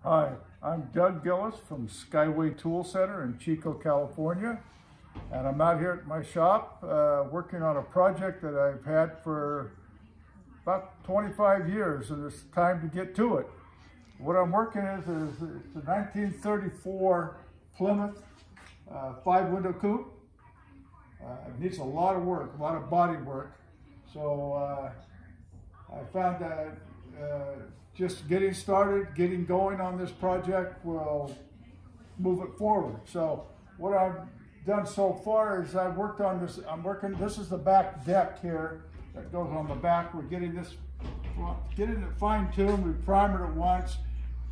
Hi, I'm Doug Gillis from Skyway Tool Center in Chico, California. And I'm out here at my shop working on a project that I've had for about 25 years, and it's time to get to it. What I'm working is it's a 1934 Plymouth 5-window coupe. It needs a lot of work, a lot of body work. So I found that just getting started, getting going on this project will move it forward. So what I've done so far is I've worked on this. This is the back deck here that goes on the back. We're getting it fine-tuned. We primered it once,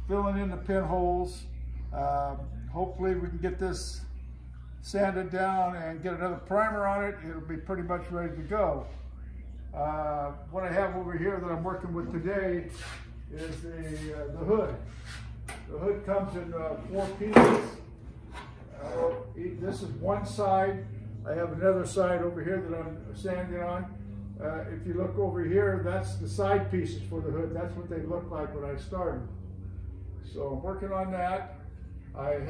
filling in the pinholes. Hopefully we can get this sanded down and get another primer on it. It'll be pretty much ready to go. What I have over here that I'm working with today is the hood. The hood comes in 4 pieces. This is one side. I have another side over here that I'm sanding on. If you look over here, that's the side pieces for the hood. That's what they look like when I started. So I'm working on that. I've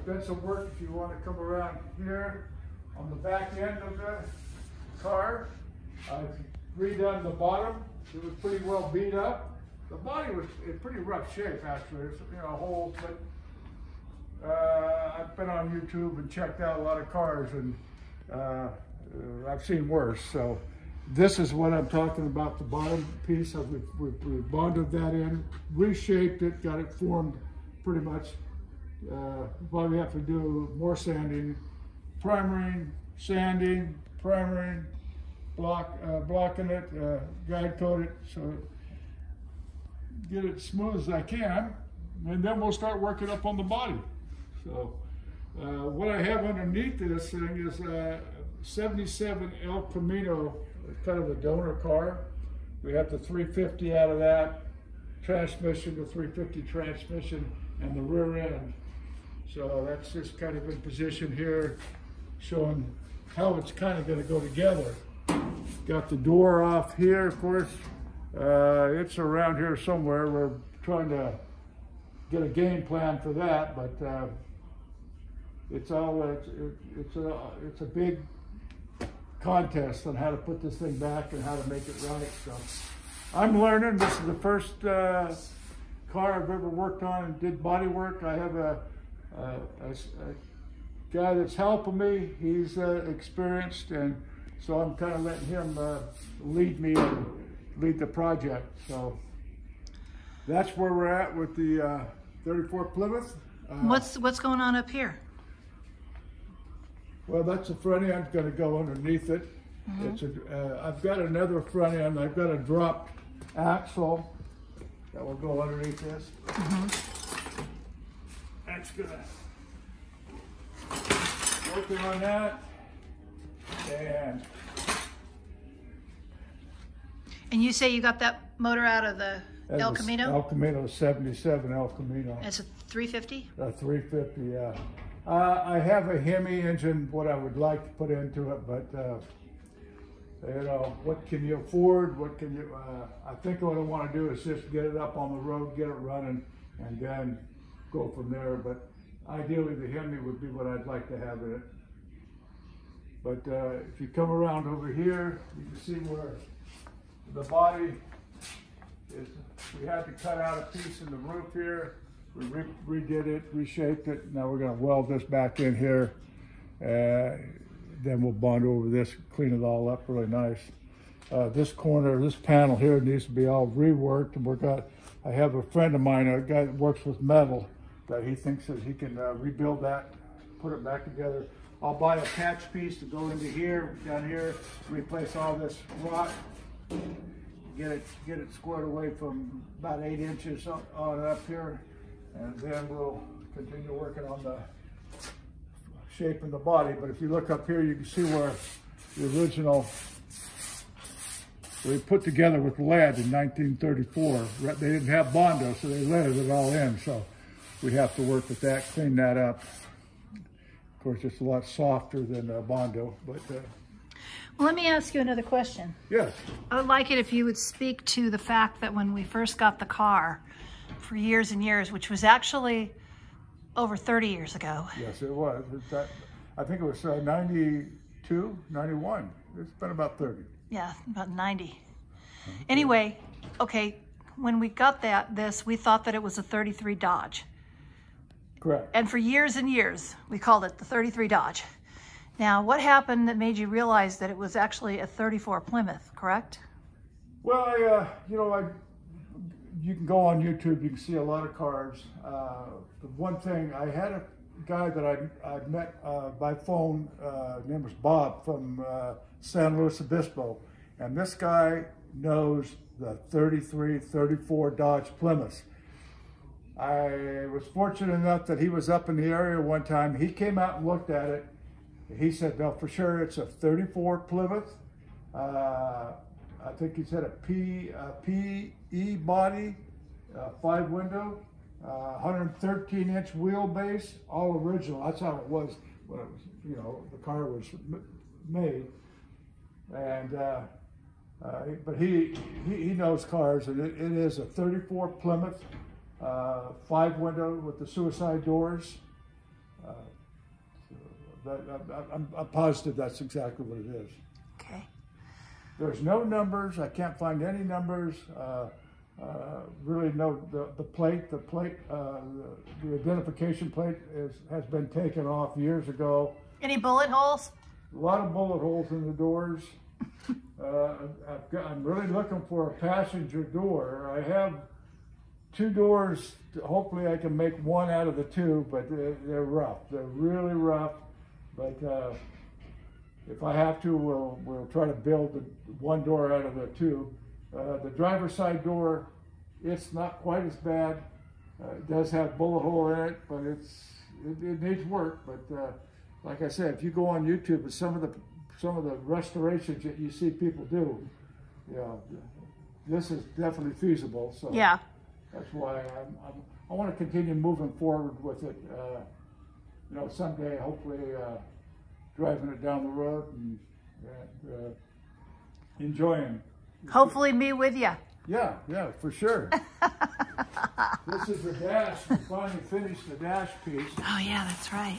done some work, if you want to come around here, on the back end of the car. I've redone the bottom. It was pretty well beat up. The body was in pretty rough shape, actually. There's holes, but I've been on YouTube and checked out a lot of cars, and I've seen worse. So this is what I'm talking about, the bottom piece. We bonded that in, reshaped it, got it formed pretty much. Probably have to do more sanding, primering, sanding, primering, blocking it, guide coat it, so get it smooth as I can, and then we'll start working up on the body. So what I have underneath this thing is a 77 El Camino, kind of a donor car. We have the 350 out of that transmission, the 350 transmission, and the rear end. So that's just kind of in position here, showing how it's kind of going to go together. Got the door off here, of course. It's around here somewhere. We're trying to get a game plan for that, but it's a big contest on how to put this thing back and how to make it right. So I'm learning. This is the first car I've ever worked on and did body work. I have a guy that's helping me. He's experienced, and so I'm kind of letting him lead me and lead the project. So that's where we're at with the 34 Plymouth. What's going on up here? Well, that's the front end going to go underneath it. Mm-hmm. I've got another front end. I've got a drop axle that will go underneath this. Mm-hmm. That's good. Working on that. And you say you got that motor out of the El Camino? El Camino, 77 El Camino. It's a 350? A 350, yeah. I have a Hemi engine, what I would like to put into it, but what can you afford? What can you? I think what I want to do is just get it up on the road, get it running, and then go from there. But ideally, the Hemi would be what I'd like to have in it. But if you come around over here, you can see where the body is. We had to cut out a piece in the roof here. We redid it, reshaped it. Now we're going to weld this back in here. Then we'll bond over this, clean it all up really nice. This corner, this panel here needs to be all reworked. And I have a friend of mine, a guy that works with metal, that he thinks that he can rebuild that, put it back together. I'll buy a patch piece to go into here, down here, replace all this rock, get it squared away from about 8 inches on up here, and then we'll continue working on the shape of the body. But if you look up here, you can see where the original we put together with lead in 1934. They didn't have Bondo, so they leaded it all in. So we have to work with that, clean that up. Of course, it's a lot softer than Bondo, but Well, let me ask you another question. Yes. I would like it if you would speak to the fact that when we first got the car, for years and years, which was actually over 30 years ago. Yes, it was. I think it was 92, 91. It's been about 30. Yeah, about 90. Okay. Anyway, okay, when we got this, we thought that it was a 33 Dodge. Correct. And for years and years, we called it the 33 Dodge. Now, what happened that made you realize that it was actually a 34 Plymouth, correct? Well, you can go on YouTube, you can see a lot of cars. The one thing, I had a guy that I met by phone, his name was Bob from San Luis Obispo, and this guy knows the 33, 34 Dodge Plymouths. I was fortunate enough that he was up in the area one time. He came out and looked at it. He said, no, for sure it's a 34 Plymouth. I think he said a PE body, 5-window, 113-inch wheelbase, all original. That's how it was when it was, the car was made. And but he knows cars, and it is a 34 Plymouth, 5-window with the suicide doors. I'm positive that's exactly what it is. Okay. There's no numbers. I can't find any numbers. Really, no. The identification plate has been taken off years ago. Any bullet holes? A lot of bullet holes in the doors. I'm really looking for a passenger door. I have 2 doors. Hopefully, I can make 1 out of the 2, but they're rough. They're really rough. But if I have to, we'll try to build the 1 door out of the 2. The driver's side door, it's not quite as bad. It does have bullet hole in it, but it needs work. But like I said, if you go on YouTube, some of the restorations that you see people do, this is definitely feasible. So yeah, that's why I want to continue moving forward with it. Someday, hopefully, driving it down the road and enjoying. Hopefully me with you. Yeah, for sure. This is the dash. We finally finished the dash piece. Oh yeah, that's right.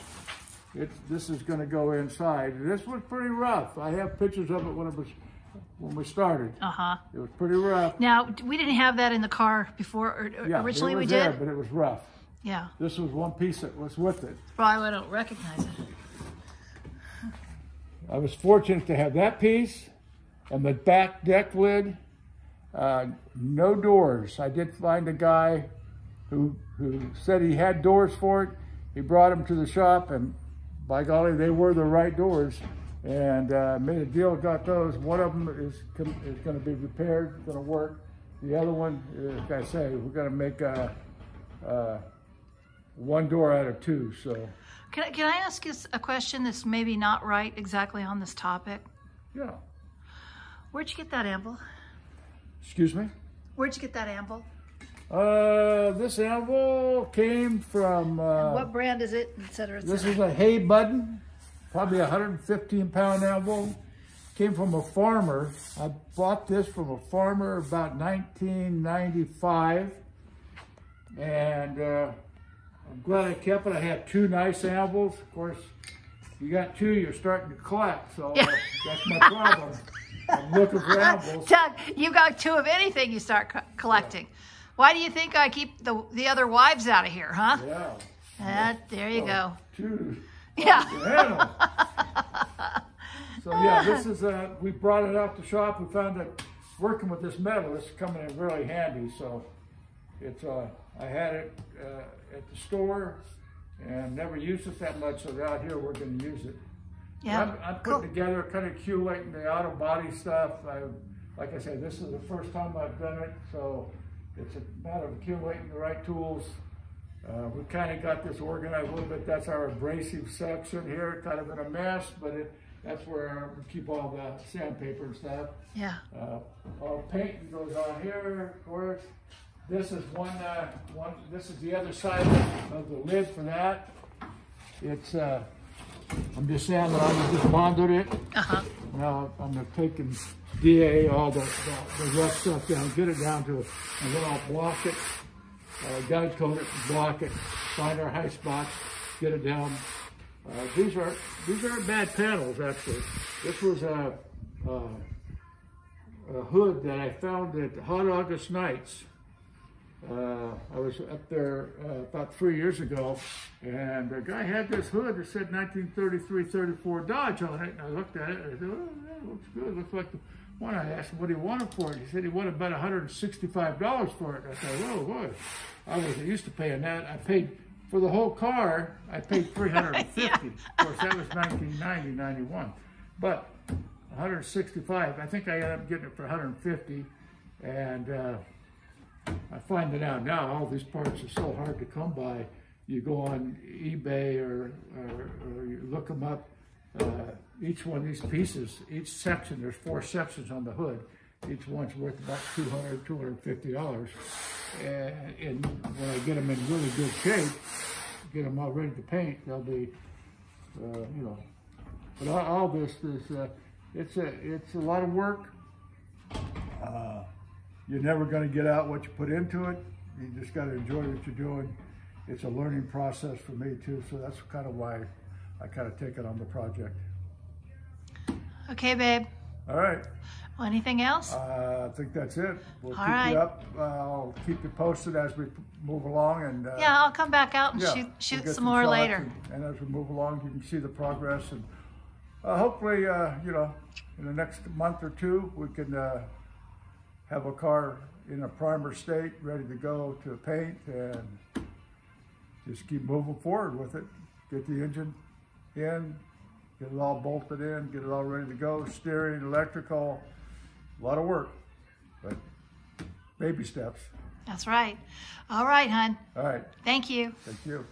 This is going to go inside. This was pretty rough. I have pictures of it when we started. Uh-huh. It was pretty rough. Now, we didn't have that in the car before, originally we did? There, but it was rough. Yeah. This was one piece that was with it. Probably why I don't recognize it. I was fortunate to have that piece and the back deck lid. No doors. I did find a guy who said he had doors for it. He brought them to the shop, and by golly, they were the right doors. And made a deal, got those. One of them is going to be repaired, going to work. The other one, like I say, we're going to make 1 door out of 2. So. Can I ask you a question that's maybe not right exactly on this topic? Yeah. Where'd you get that anvil? Excuse me? Where'd you get that anvil? This anvil came from... what brand is it, et cetera, et cetera? This is a hay button, probably a 115-pound anvil. Came from a farmer. I bought this from a farmer about 1995. And I'm glad I kept it. I had 2 nice anvils. Of course, you got 2, you're starting to collect. So that's my problem. I'm looking for anvils. Doug, you got 2 of anything you start collecting. Yeah. Why do you think I keep the other wives out of here, huh? Yeah. There you go. 2. Yeah. So yeah, this is we brought it out the shop. We found that working with this metal is coming in really handy. So it's I had it at the store and never used it that much. So out here we're going to use it. Yeah. I'm putting together, kind of accumulating the auto body stuff. Like I said, this is the first time I've done it, so it's a matter of accumulating the right tools. We kind of got this organized a little bit. That's our abrasive section here, kind of in a mess, but that's where we keep all the sandpaper and stuff. Yeah. All the paint goes on here, of course. This is this is the other side of the lid for that. It's I'm just saying that I just bonded it. Now I'm taking DA all the rough stuff down, get it down to, and then I'll block it guide code it, block it, find our high spots, get it down. These aren't bad panels actually. This was a hood that I found at Hot August Nights. I was up there about 3 years ago, and the guy had this hood that said 1933-34 Dodge on it, and I looked at it and I said, oh, that looks good. Looks like the one. I asked him what he wanted for it. He said he wanted about $165 for it. I thought, whoa, what? I wasn't used to paying that. I paid, for the whole car, I paid $350. Yeah. Of course, that was 1990, 91. But 165, I think I ended up getting it for 150, and I find it out now, all these parts are so hard to come by. You go on eBay or you look them up. Each one of these pieces, each section, there's 4 sections on the hood. Each one's worth about $200, $250. And when I get them in really good shape, get them all ready to paint, they'll be, you know. But all this is, it's a lot of work. You're never going to get out what you put into it. You just got to enjoy what you're doing. It's a learning process for me too, so that's kind of why I kind of take it on the project. Okay, babe. All right. Well, anything else? I think that's it. We'll All keep right. you up. I'll keep you posted as we move along, and yeah, I'll come back out and shoot some more later. And as we move along, you can see the progress, and hopefully, you know, in the next month or two, we can have a car in a primer state, ready to go to paint, and just keep moving forward with it. Get the engine in, get it all bolted in, get it all ready to go, steering, electrical, a lot of work, but baby steps. That's right. All right, hon. All right. Thank you. Thank you.